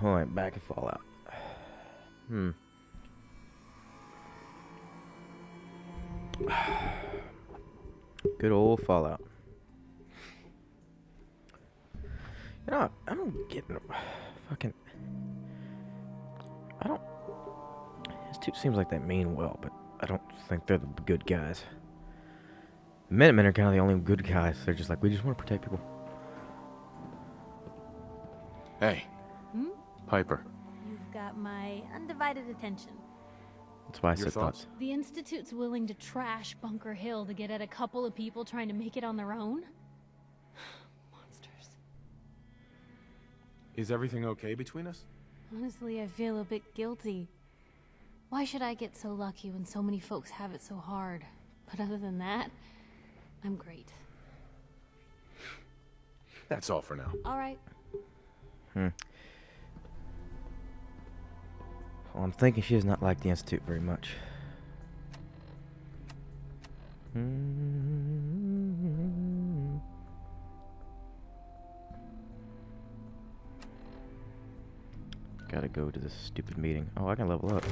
Alright, back in Fallout. Good old Fallout. You know, I don't get fucking. I don't. This dude seems like they mean well, but I don't think they're the good guys. The Minutemen are kind of the only good guys. They're just like, we just want to protect people. Hey, Piper. You've got my undivided attention. That's why I Your said thoughts? thoughts. The Institute's willing to trash Bunker Hill to get at a couple of people trying to make it on their own? Monsters. Is everything okay between us? Honestly, I feel a bit guilty. Why should I get so lucky when so many folks have it so hard? But other than that, I'm great. That's all for now. All right. Well, I'm thinking she does not like the Institute very much. Gotta go to this stupid meeting. Oh, I can level up.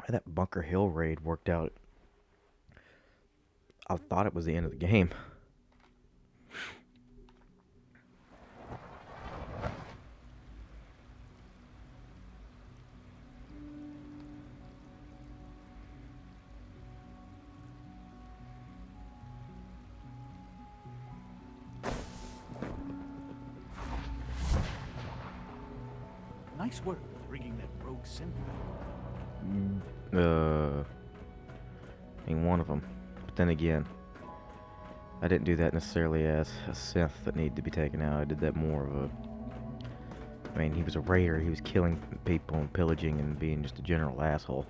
That Bunker Hill raid worked out. I thought it was the end of the game. Nice work bringing that rogue synth. Ain't one of them. But then again, I didn't do that necessarily as a synth that needed to be taken out. I did that more of a... I mean, he was a raider. He was killing people and pillaging and being just a general asshole.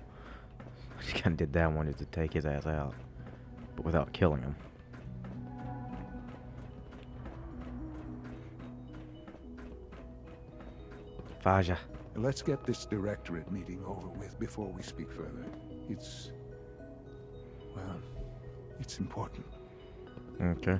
I just kind of did that one just to take his ass out, but without killing him. Faja. Let's get this directorate meeting over with before we speak further. It's... well, it's important. Okay.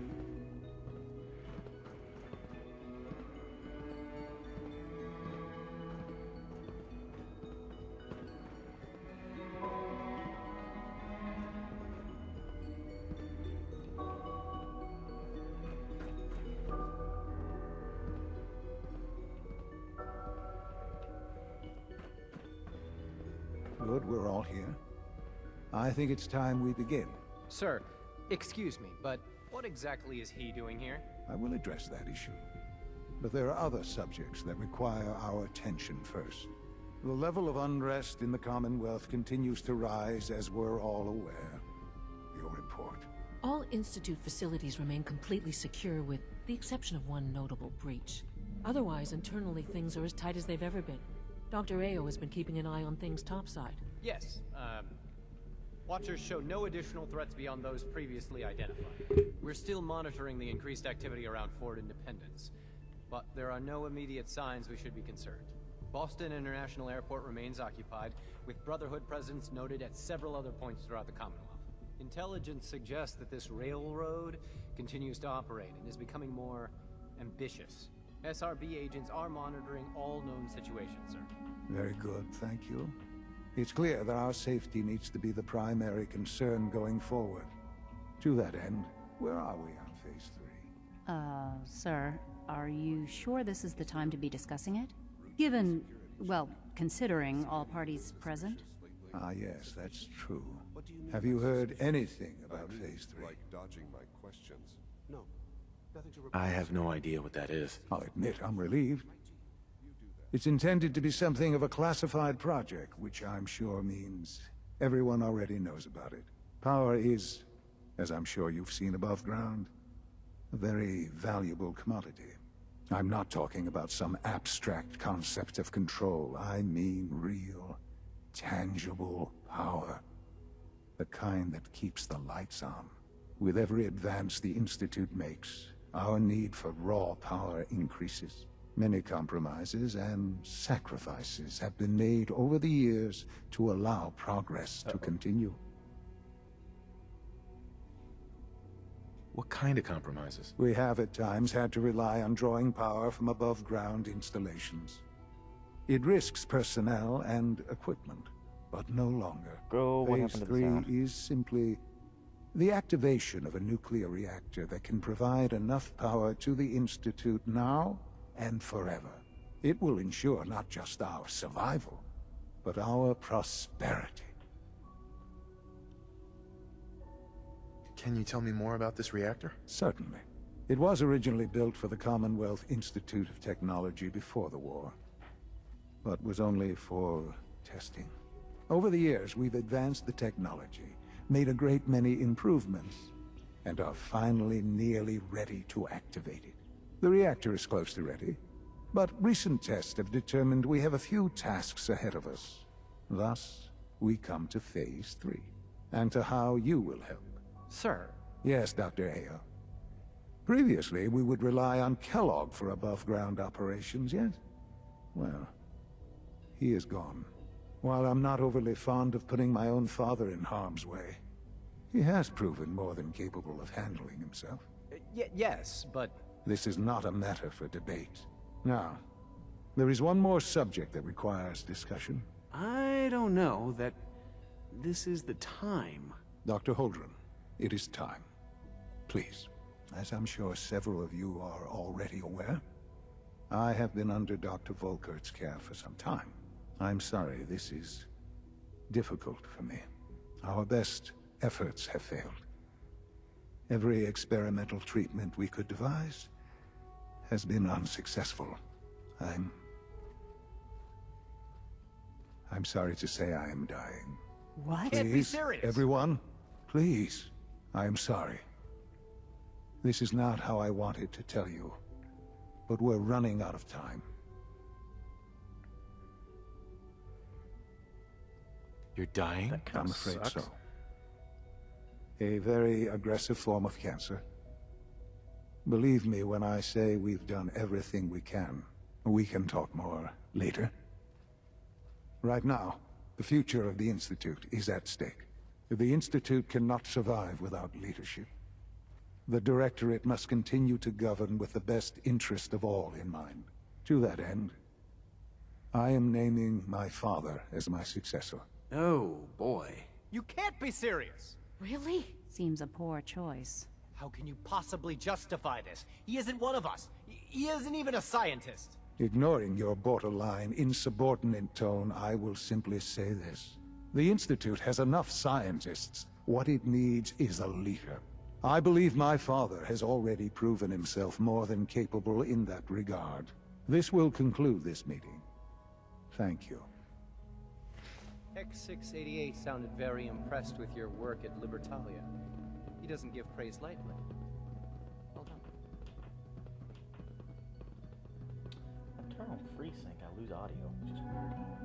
Good, we're all here. I think it's time we begin. Sir, excuse me, but what exactly is he doing here? I will address that issue. But there are other subjects that require our attention first. The level of unrest in the Commonwealth continues to rise, as we're all aware. Your report. All Institute facilities remain completely secure with the exception of one notable breach. Otherwise, internally things are as tight as they've ever been. Dr. Ayo has been keeping an eye on things topside. Yes, Watchers show no additional threats beyond those previously identified. We're still monitoring the increased activity around Fort Independence, but there are no immediate signs we should be concerned. Boston International Airport remains occupied, with Brotherhood presence noted at several other points throughout the Commonwealth. Intelligence suggests that this railroad continues to operate and is becoming more ambitious. SRB agents are monitoring all known situations, sir. Very good, thank you. It's clear that our safety needs to be the primary concern going forward. To that end, where are we on Phase 3? Sir, are you sure this is the time to be discussing it? Given, well, considering all parties present? Ah, yes, that's true. Have you heard anything about Phase 3? Dodging my questions. No. I have no idea what that is. I'll admit I'm relieved. It's intended to be something of a classified project, which I'm sure means everyone already knows about it. Power is, as I'm sure you've seen above ground, a very valuable commodity. I'm not talking about some abstract concept of control. I mean real, tangible power. The kind that keeps the lights on. With every advance the Institute makes, our need for raw power increases. Many compromises and sacrifices have been made over the years to allow progress to continue. What kind of compromises? We have at times had to rely on drawing power from above-ground installations. It risks personnel and equipment, but no longer. Go, what Phase happened to the 3 sound? is simply the activation of a nuclear reactor that can provide enough power to the Institute now and forever. It will ensure not just our survival, but our prosperity. Can you tell me more about this reactor? Certainly. It was originally built for the Commonwealth Institute of Technology before the war, but was only for testing. Over the years, we've advanced the technology, made a great many improvements, and are finally nearly ready to activate it. The reactor is close to ready, but recent tests have determined we have a few tasks ahead of us. Thus, we come to Phase 3, and to how you will help. Sir, Yes, Dr. Ayo. Previously, we would rely on Kellogg for above-ground operations, yes? Well, he is gone. While I'm not overly fond of putting my own father in harm's way, he has proven more than capable of handling himself. yes, but... This is not a matter for debate. Now, there is one more subject that requires discussion. I don't know that this is the time. Dr. Holdren, it is time. Please, as I'm sure several of you are already aware, I have been under Dr. Volkert's care for some time. I'm sorry this is difficult for me. Our best efforts have failed. Every experimental treatment we could devise has been unsuccessful. I'm sorry to say I am dying. What? Can't be Please, serious. everyone, please. I am sorry. This is not how I wanted to tell you, but we're running out of time. You're dying? That kind I'm of afraid sucks. so. A very aggressive form of cancer. Believe me when I say we've done everything we can. We can talk more later. Right now, the future of the Institute is at stake. The Institute cannot survive without leadership. The Directorate must continue to govern with the best interest of all in mind. To that end, I am naming my father as my successor. Oh, boy. You can't be serious! Really? Seems a poor choice. How can you possibly justify this? He isn't one of us. He isn't even a scientist. Ignoring your borderline, insubordinate tone, I will simply say this. The Institute has enough scientists. What it needs is a leader. I believe my father has already proven himself more than capable in that regard. This will conclude this meeting. Thank you. X688 sounded very impressed with your work at Libertalia. He doesn't give praise lightly. Well done. Turn on FreeSync, I lose audio, which is weird.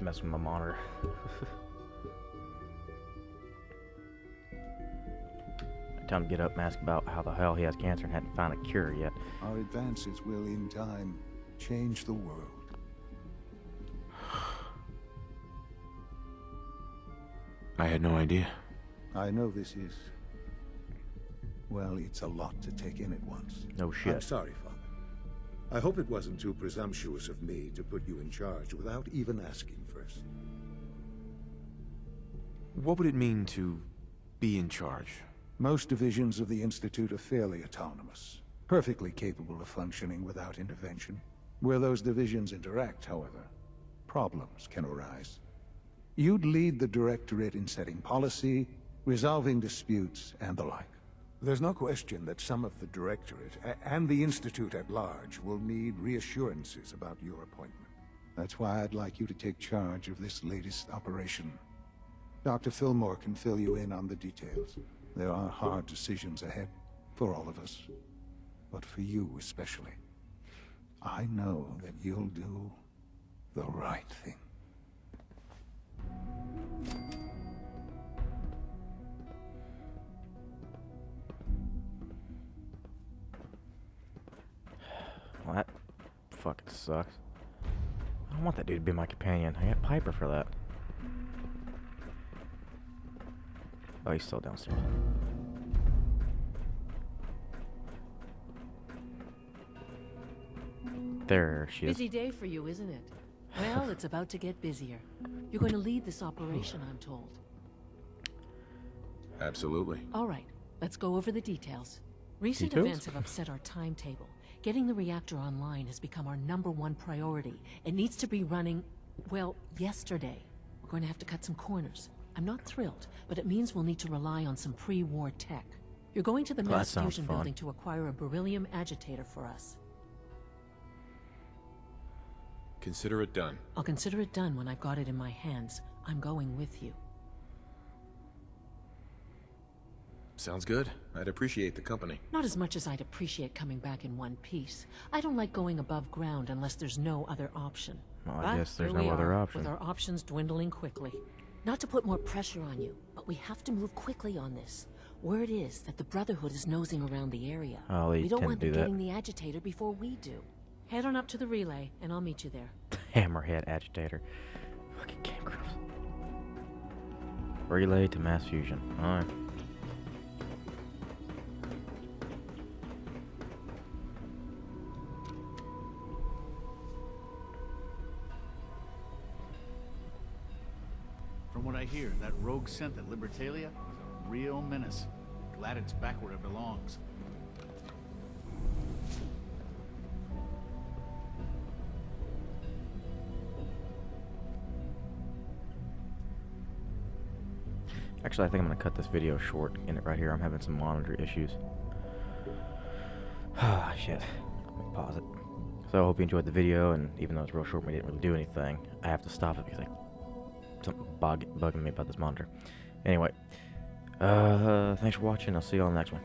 Mess with my monitor. Time to get up and ask about how the hell he has cancer and hadn't found a cure yet. Our advances will, in time, change the world. I had no idea. I know this is... well, it's a lot to take in at once. No I'm shit. sorry, Father. I hope it wasn't too presumptuous of me to put you in charge without even asking first. What would it mean to be in charge? Most divisions of the Institute are fairly autonomous. perfectly capable of functioning without intervention. Where those divisions interact, however, problems can arise. You'd lead the Directorate in setting policy, resolving disputes, and the like. There's no question that some of the Directorate, and the Institute at large, will need reassurances about your appointment. That's why I'd like you to take charge of this latest operation. Dr. Fillmore can fill you in on the details. There are hard decisions ahead, for all of us. But for you especially. I know that you'll do the right thing. Well, that fucking sucks. I don't want that dude to be my companion. I got Piper for that. Oh, he's still downstairs. There she is. Busy day for you, isn't it? Well, it's about to get busier. You're going to lead this operation, I'm told. Absolutely. All right, let's go over the details. Recent Details? events have upset our timetable. Getting the reactor online has become our #1 priority. It needs to be running, well, yesterday. We're going to have to cut some corners. I'm not thrilled, but it means we'll need to rely on some pre-war tech. You're going to the That mass sounds fusion fun. building to acquire a beryllium agitator for us. Consider it done. I'll consider it done when I've got it in my hands. I'm going with you. Sounds good. I'd appreciate the company. Not as much as I'd appreciate coming back in one piece. I don't like going above ground unless there's no other option. Well, I But guess there's here we no other are, option. with our options dwindling quickly. Not to put more pressure on you, but we have to move quickly on this. Word is that the Brotherhood is nosing around the area. Oh, they we don't tend want to do them that. getting the agitator before we do. Head on up to the relay, and I'll meet you there. Hammerhead agitator. Fucking Game Grumps. Relay to mass fusion. Alright. From what I hear, that rogue scent at Libertalia was a real menace. Glad it's back where it belongs. Actually, I think I'm gonna cut this video short. End it right here. I'm having some monitor issues. Ah, shit. Let me pause it. So I hope you enjoyed the video, and even though it's real short, we didn't really do anything. I have to stop it because something bugging me about this monitor. Anyway, thanks for watching. I'll see you on the next one.